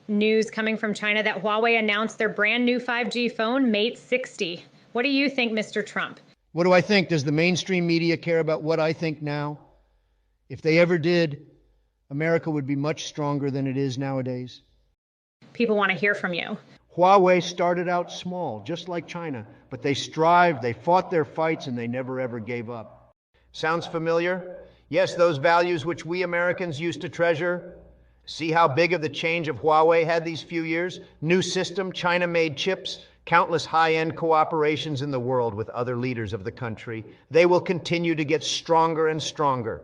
news coming from China that Huawei announced their brand new 5G phone, Mate 60. What do you think, Mr. Trump? What do I think? Does the mainstream media care about what I think now? If they ever did, America would be much stronger than it is nowadays. People want to hear from you. Huawei started out small, just like China, but they strived, they fought their fights, and they never ever gave up. Sounds familiar? Yes, those values which we Americans used to treasure. See how big of the change of Huawei had these few years? New system, China-made chips, countless high-end cooperations in the world with other leaders of the country. They will continue to get stronger and stronger.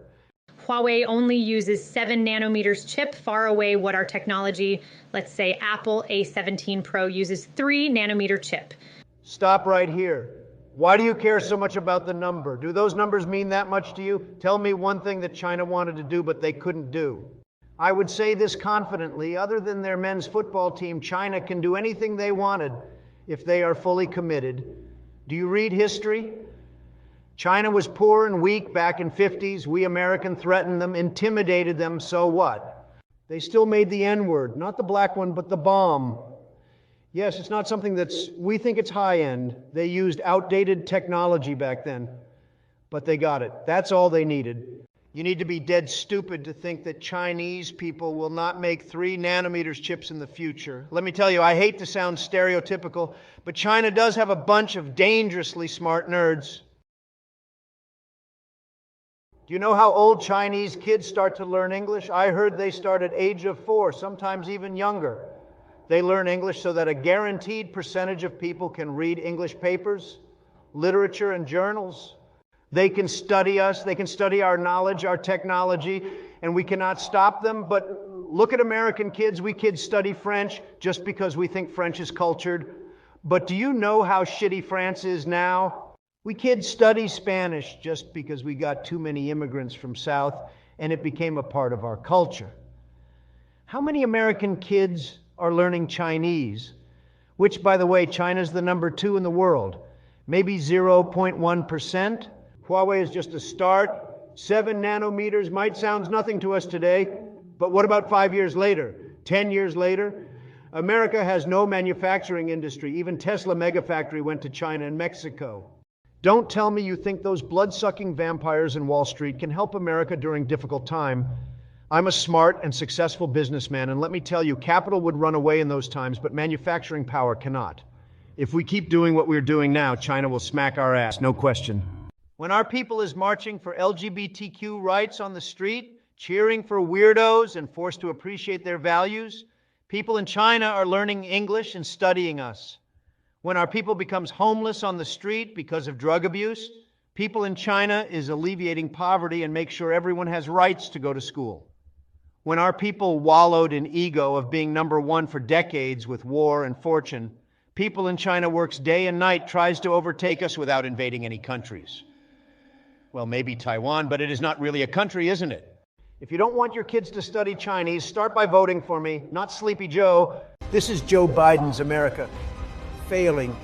Huawei only uses 7 nanometers chip, far away what our technology, let's say Apple A17 Pro uses 3 nanometer chip. Stop right here. Why do you care so much about the number? Do those numbers mean that much to you? Tell me one thing that China wanted to do but they couldn't do. I would say this confidently, other than their men's football team, China can do anything they wanted if they are fully committed. Do you read history? China was poor and weak back in 50s. We American threatened them, intimidated them, so what? They still made the N-word, not the black one, but the bomb. Yes, it's not something we think it's high-end. They used outdated technology back then, but they got it. That's all they needed. You need to be dead stupid to think that Chinese people will not make 3 nanometers chips in the future. Let me tell you, I hate to sound stereotypical, but China does have a bunch of dangerously smart nerds. Do you know how old Chinese kids start to learn English? I heard they start at age of 4, sometimes even younger. They learn English so that a guaranteed percentage of people can read English papers, literature, and journals. They can study us, they can study our knowledge, our technology, and we cannot stop them. But look at American kids. We kids study French just because we think French is cultured. But do you know how shitty France is now? We kids study Spanish just because we got too many immigrants from South and it became a part of our culture. How many American kids are learning Chinese, which, by the way, China's the number 2 in the world? Maybe 0.1%. Huawei is just a start. 7 nanometers might sound nothing to us today, but what about 5 years later, 10 years later? America has no manufacturing industry. Even Tesla Megafactory went to China and Mexico. Don't tell me you think those blood-sucking vampires in Wall Street can help America during difficult time. I'm a smart and successful businessman, and let me tell you, capital would run away in those times, but manufacturing power cannot. If we keep doing what we're doing now, China will smack our ass, no question. When our people is marching for LGBTQ rights on the street, cheering for weirdos and forced to appreciate their values, people in China are learning English and studying us. When our people becomes homeless on the street because of drug abuse, people in China is alleviating poverty and make sure everyone has rights to go to school. When our people wallowed in ego of being number 1 for decades with war and fortune, people in China works day and night, tries to overtake us without invading any countries. Well, maybe Taiwan, but it is not really a country, isn't it? If you don't want your kids to study Chinese, start by voting for me, not Sleepy Joe. This is Joe Biden's America. Failing